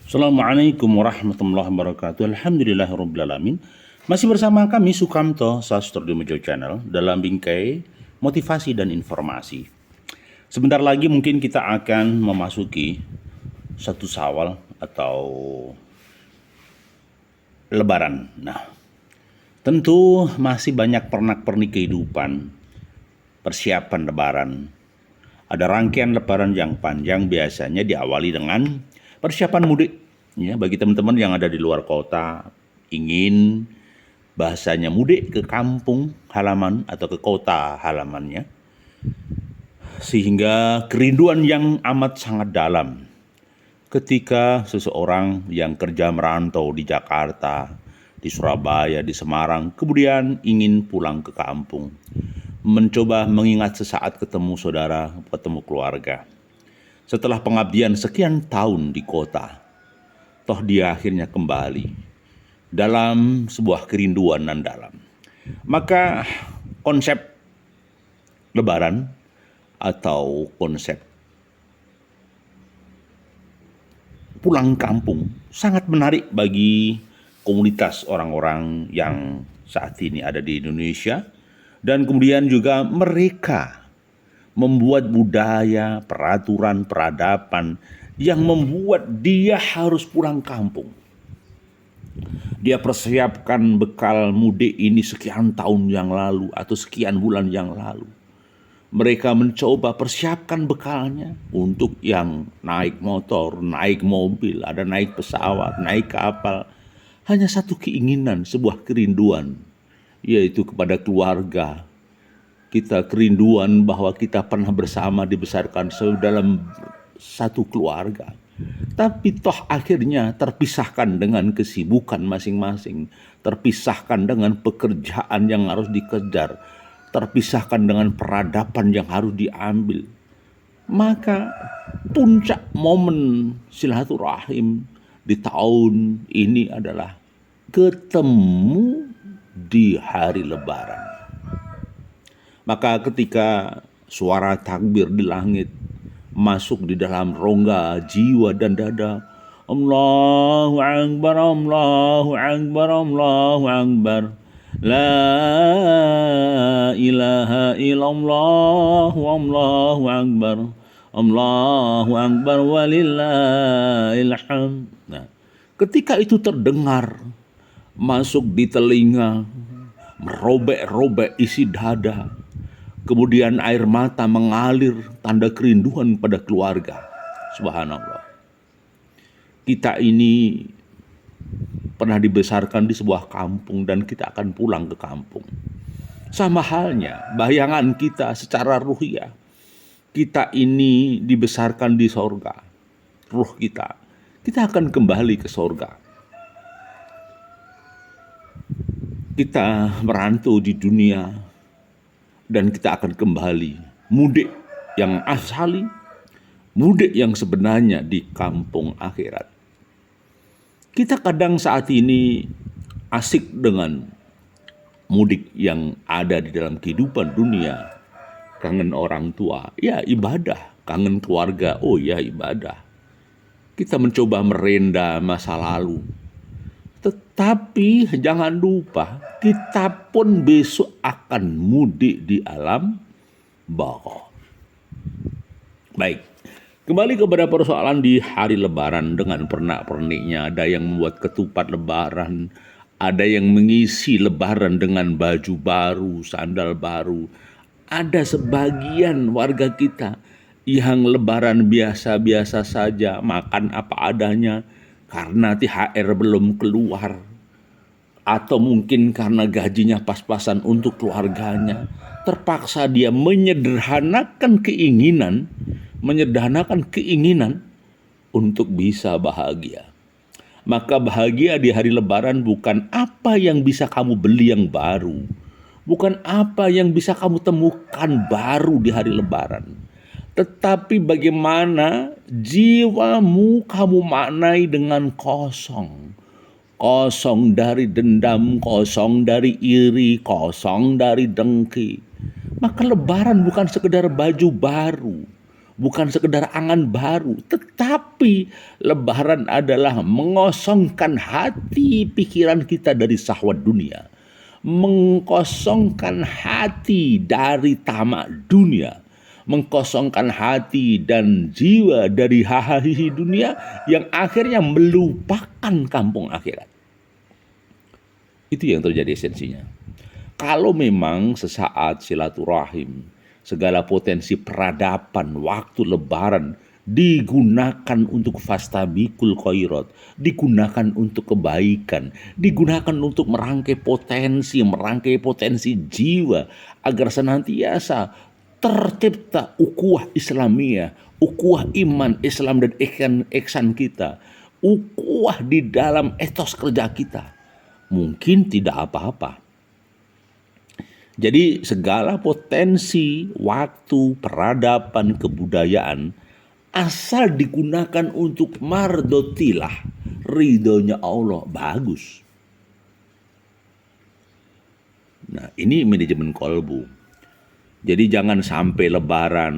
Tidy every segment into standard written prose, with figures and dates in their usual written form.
Assalamualaikum warahmatullahi wabarakatuh. Alhamdulillahirrabbilalamin. Masih bersama kami Sukamto Sastrodimojo Channel dalam bingkai motivasi dan informasi. Sebentar lagi mungkin kita akan memasuki satu Syawal atau Lebaran. Nah, tentu masih banyak pernak-pernik kehidupan, persiapan Lebaran. Ada rangkaian Lebaran yang panjang, biasanya diawali dengan persiapan mudik. Ya, bagi teman-teman yang ada di luar kota, ingin bahasanya mudik ke kampung halaman atau ke kota halamannya, sehingga kerinduan yang amat sangat dalam ketika seseorang yang kerja merantau di Jakarta, di Surabaya, di Semarang, kemudian ingin pulang ke kampung, mencoba mengingat sesaat ketemu saudara, ketemu keluarga. Setelah pengabdian sekian tahun di kota, toh dia akhirnya kembali dalam sebuah kerinduan dan dalam. Maka konsep Lebaran atau konsep pulang kampung sangat menarik bagi komunitas orang-orang yang saat ini ada di Indonesia, dan kemudian juga mereka membuat budaya, peraturan, peradaban yang membuat dia harus pulang kampung. Dia persiapkan bekal mudik ini sekian tahun yang lalu atau sekian bulan yang lalu. Mereka mencoba persiapkan bekalnya untuk yang naik motor, naik mobil, ada naik pesawat, naik kapal. Hanya satu keinginan, sebuah kerinduan, yaitu kepada keluarga. Kita kerinduan bahwa kita pernah bersama dibesarkan dalam satu keluarga. Tapi toh akhirnya terpisahkan dengan kesibukan masing-masing, terpisahkan dengan pekerjaan yang harus dikejar, terpisahkan dengan peradaban yang harus diambil. Maka puncak momen silaturahim di tahun ini adalah ketemu di hari Lebaran. Maka ketika suara takbir di langit masuk di dalam rongga jiwa dan dada, Allahu Akbar, Allahu Akbar, Allahu Akbar, La ilaha illallah, Allahu Akbar, Allahu Akbar, walillahil hamd. Nah, ketika itu terdengar, masuk di telinga, merobek-robek isi dada, kemudian air mata mengalir, tanda kerinduan pada keluarga. Subhanallah. Kita ini pernah dibesarkan di sebuah kampung dan kita akan pulang ke kampung. Sama halnya bayangan kita secara ruhiyah. Kita ini dibesarkan di sorga. Ruh kita akan kembali ke sorga. Kita merantau di dunia dan kita akan kembali mudik yang asali, mudik yang sebenarnya di kampung akhirat. Kita kadang saat ini asik dengan mudik yang ada di dalam kehidupan dunia. Kangen orang tua, ya ibadah. Kangen keluarga, oh ya ibadah. Kita mencoba merenda masa lalu. Tetapi jangan lupa, kita pun besok akan mudik di alam bawah. Baik, kembali kepada persoalan di hari Lebaran dengan pernak-perniknya. Ada yang membuat ketupat Lebaran, ada yang mengisi Lebaran dengan baju baru, sandal baru. Ada sebagian warga kita yang Lebaran biasa-biasa saja, makan apa adanya, karena THR belum keluar, atau mungkin karena gajinya pas-pasan untuk keluarganya, terpaksa dia menyederhanakan keinginan untuk bisa bahagia. Maka bahagia di hari Lebaran bukan apa yang bisa kamu beli yang baru, bukan apa yang bisa kamu temukan baru di hari Lebaran, tetapi bagaimana jiwamu kamu maknai dengan kosong. Kosong dari dendam, kosong dari iri, kosong dari dengki. Maka Lebaran bukan sekedar baju baru, bukan sekedar angan baru, tetapi Lebaran adalah mengosongkan hati pikiran kita dari syahwat dunia, mengkosongkan hati dari tamak dunia, mengkosongkan hati dan jiwa dari hahaha dunia yang akhirnya melupakan kampung akhirat. Itu yang terjadi esensinya. Kalau memang sesaat silaturahim, segala potensi peradaban waktu lebaran digunakan untuk fastabikul khairat, digunakan untuk kebaikan, digunakan untuk merangkai potensi jiwa agar senantiasa tercipta ukhuwah Islamiyah, ukhuwah iman Islam dan ihsan kita, ukhuwah di dalam etos kerja kita. Mungkin tidak apa-apa. Jadi segala potensi waktu, peradaban, kebudayaan asal digunakan untuk mardotilah, ridhonya Allah, bagus. Nah, ini manajemen kolbu. Jadi jangan sampai lebaran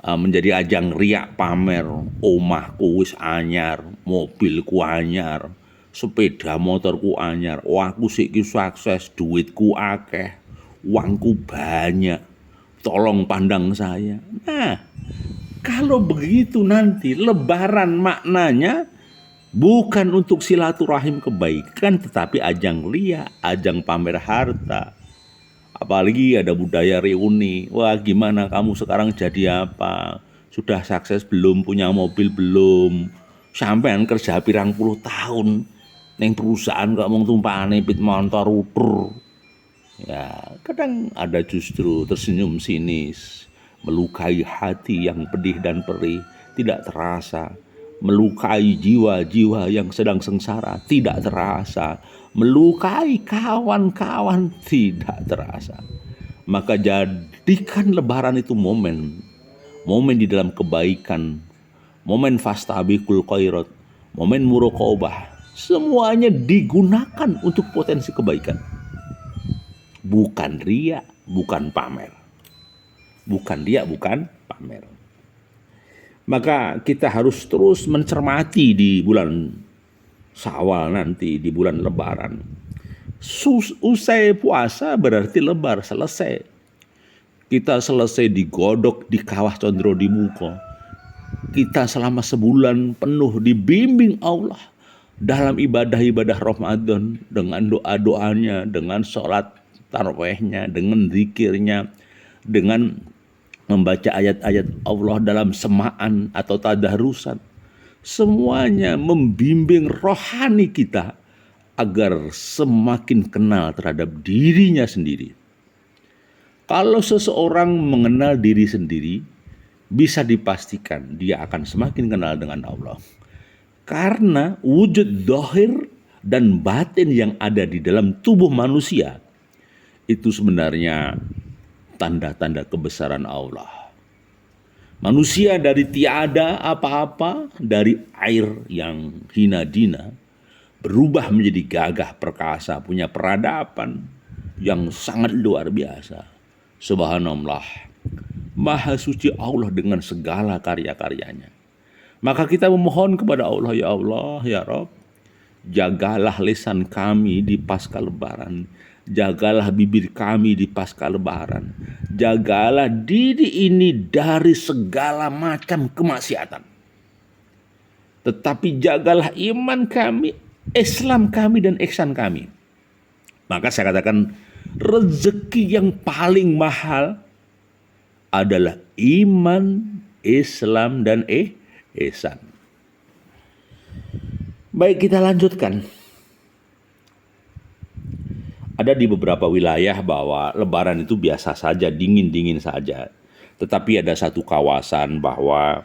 menjadi ajang riak pamer, omahku wis anyar, mobilku anyar, sepeda motorku anyar, aku siki sukses, duitku akeh, uangku banyak, tolong pandang saya. Nah, kalau begitu nanti lebaran maknanya bukan untuk silaturahim kebaikan, tetapi ajang ria, ajang pamer harta. Apalagi ada budaya reuni. Wah, gimana kamu sekarang jadi apa? Sudah sukses belum? Punya mobil belum? Sampean kerja pirang puluh tahun neng perusahaan kok mung tumpakane pit motor utur. Ya, kadang ada justru tersenyum sinis, melukai hati yang pedih dan perih, tidak terasa, melukai jiwa-jiwa yang sedang sengsara, tidak terasa, melukai kawan-kawan, tidak terasa. Maka jadikan lebaran itu momen di dalam kebaikan, momen fastabikul khairat, momen muraqabah, semuanya digunakan untuk potensi kebaikan. Bukan riya, bukan pamer. Bukan riya, bukan pamer. Maka kita harus terus mencermati di bulan Syawal nanti, di bulan lebaran. Usai puasa berarti lebar, selesai. Kita selesai digodok di kawah condro di muka. Kita selama sebulan penuh dibimbing Allah dalam ibadah-ibadah Ramadan, dengan doa-doanya, dengan sholat tarawihnya, dengan zikirnya, dengan membaca ayat-ayat Allah dalam semaan atau tadarusan. Semuanya membimbing rohani kita agar semakin kenal terhadap dirinya sendiri. Kalau seseorang mengenal diri sendiri, bisa dipastikan dia akan semakin kenal dengan Allah. Karena wujud zahir dan batin yang ada di dalam tubuh manusia itu sebenarnya tanda-tanda kebesaran Allah. Manusia dari tiada apa-apa, dari air yang hina dina, berubah menjadi gagah perkasa, punya peradaban yang sangat luar biasa. Subhanallah, maha suci Allah dengan segala karya-karyanya. Maka kita memohon kepada Allah, ya Allah, ya Rabb, jagalah lisan kami di pasca lebaran, jagalah bibir kami di pasca lebaran, jagalah diri ini dari segala macam kemaksiatan. Tetapi jagalah iman kami, Islam kami, dan ihsan kami. Maka saya katakan rezeki yang paling mahal adalah iman, Islam, dan ihsan. Baik, kita lanjutkan. Ada di beberapa wilayah bahwa lebaran itu biasa saja, dingin-dingin saja. Tetapi ada satu kawasan bahwa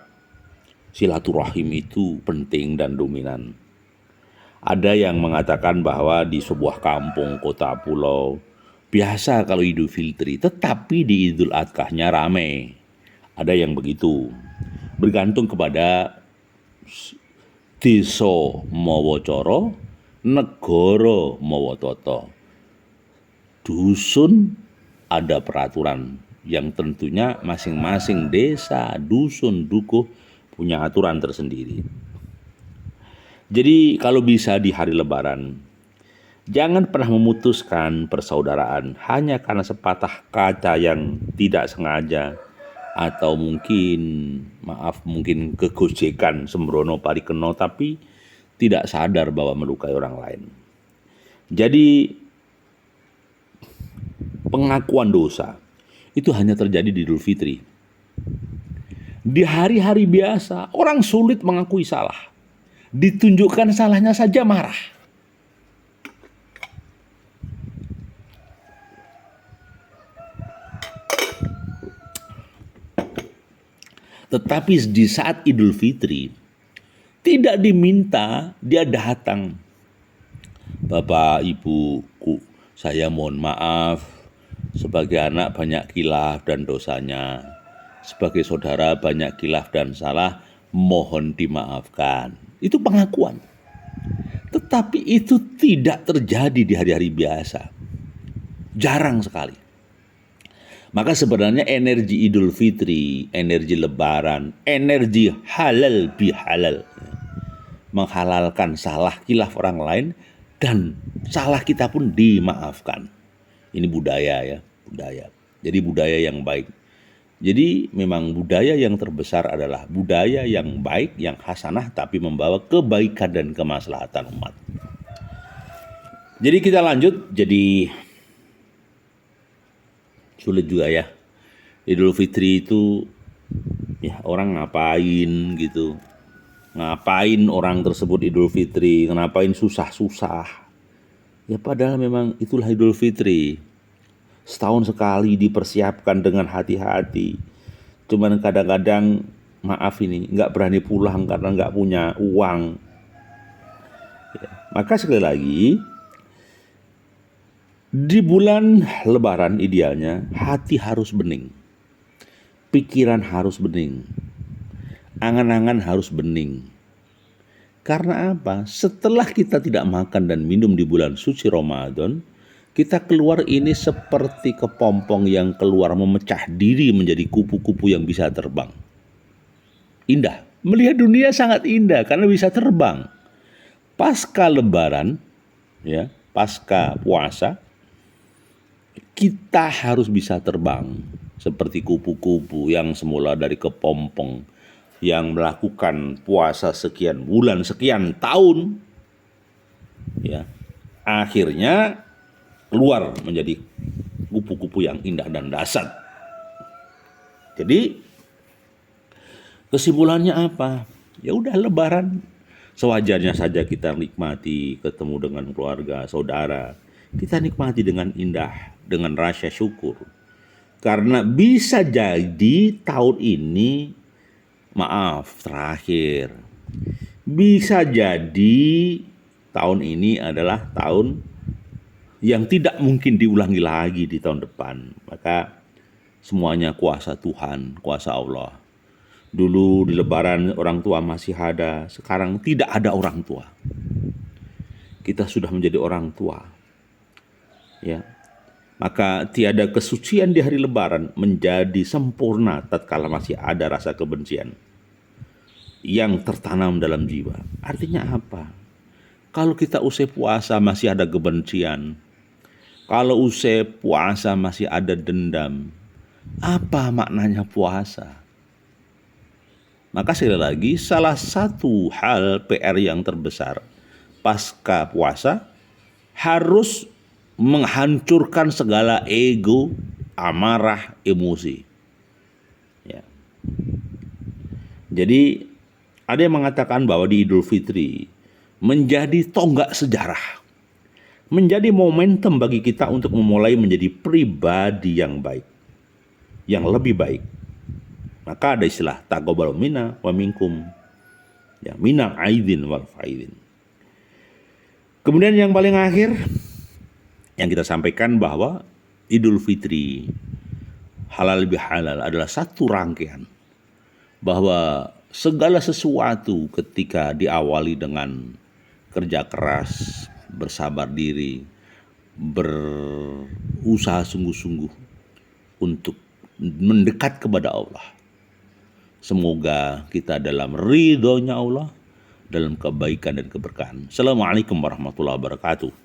silaturahim itu penting dan dominan. Ada yang mengatakan bahwa di sebuah kampung, kota, pulau, biasa kalau Idul Fitri, tetapi di Idul Adhanya ramai. Ada yang begitu. Bergantung kepada desa mawa cara, negara mawa tata. Dusun ada peraturan yang tentunya masing-masing desa, dusun, dukuh punya aturan tersendiri. Jadi kalau bisa di hari Lebaran, jangan pernah memutuskan persaudaraan hanya karena sepatah kata yang tidak sengaja atau mungkin kegojekan sembrono parikeno tapi tidak sadar bahwa melukai orang lain. Jadi pengakuan dosa itu hanya terjadi di Idul Fitri. Di hari-hari biasa orang sulit mengakui salah. Ditunjukkan salahnya saja marah. Tetapi di saat Idul Fitri, tidak diminta dia datang. Bapak, Ibuku, saya mohon maaf. Sebagai anak banyak khilaf dan dosanya. Sebagai saudara banyak khilaf dan salah, mohon dimaafkan. Itu pengakuan. Tetapi itu tidak terjadi di hari-hari biasa. Jarang sekali. Maka sebenarnya energi Idul Fitri, energi Lebaran, energi halal bihalal, menghalalkan salah khilaf orang lain dan salah kita pun dimaafkan. Ini budaya ya, budaya. Jadi budaya yang baik. Jadi memang budaya yang terbesar adalah budaya yang baik, yang hasanah tapi membawa kebaikan dan kemaslahatan umat. Jadi kita lanjut, jadi sulit juga ya. Idul Fitri itu ya orang ngapain gitu. Ngapain orang tersebut Idul Fitri, ngapain susah-susah. Ya padahal memang itulah Idul Fitri. Setahun sekali dipersiapkan dengan hati-hati. Cuman kadang-kadang maaf ini nggak berani pulang karena nggak punya uang. Ya, maka sekali lagi di bulan Lebaran idealnya hati harus bening, pikiran harus bening, angan-angan harus bening. Karena apa? Setelah kita tidak makan dan minum di bulan suci Ramadan, kita keluar ini seperti kepompong yang keluar memecah diri menjadi kupu-kupu yang bisa terbang. Indah. Melihat dunia sangat indah karena bisa terbang. Pasca Lebaran, ya, pasca puasa, kita harus bisa terbang seperti kupu-kupu yang semula dari kepompong yang melakukan puasa sekian bulan, sekian tahun, ya, akhirnya keluar menjadi kupu-kupu yang indah dan dasar. Jadi kesimpulannya apa? Ya udah Lebaran sewajarnya saja kita nikmati ketemu dengan keluarga, saudara. Kita nikmati dengan indah, dengan rasa syukur. Karena bisa jadi tahun ini terakhir. Bisa jadi tahun ini adalah tahun yang tidak mungkin diulangi lagi di tahun depan. Maka semuanya kuasa Tuhan, kuasa Allah. Dulu di Lebaran orang tua masih ada, sekarang tidak ada orang tua. Kita sudah menjadi orang tua. Ya. Maka tiada kesucian di hari Lebaran menjadi sempurna tatkala masih ada rasa kebencian yang tertanam dalam jiwa. Artinya apa? Kalau kita usai puasa masih ada kebencian, kalau usai puasa masih ada dendam, apa maknanya puasa? Maka sekali lagi salah satu hal PR yang terbesar pasca puasa harus menghancurkan segala ego, amarah, emosi. Ya. Jadi ada yang mengatakan bahwa di Idul Fitri menjadi tonggak sejarah. Menjadi momentum bagi kita untuk memulai menjadi pribadi yang baik, yang lebih baik. Maka ada istilah taqabbal minna wa minkum, ya, minal aidin wal faidin. Kemudian yang paling akhir yang kita sampaikan bahwa Idul Fitri halal bihalal adalah satu rangkaian, bahwa segala sesuatu ketika diawali dengan kerja keras, bersabar diri, berusaha sungguh-sungguh untuk mendekat kepada Allah. Semoga kita dalam ridhonya Allah, dalam kebaikan dan keberkahan. Assalamualaikum warahmatullahi wabarakatuh.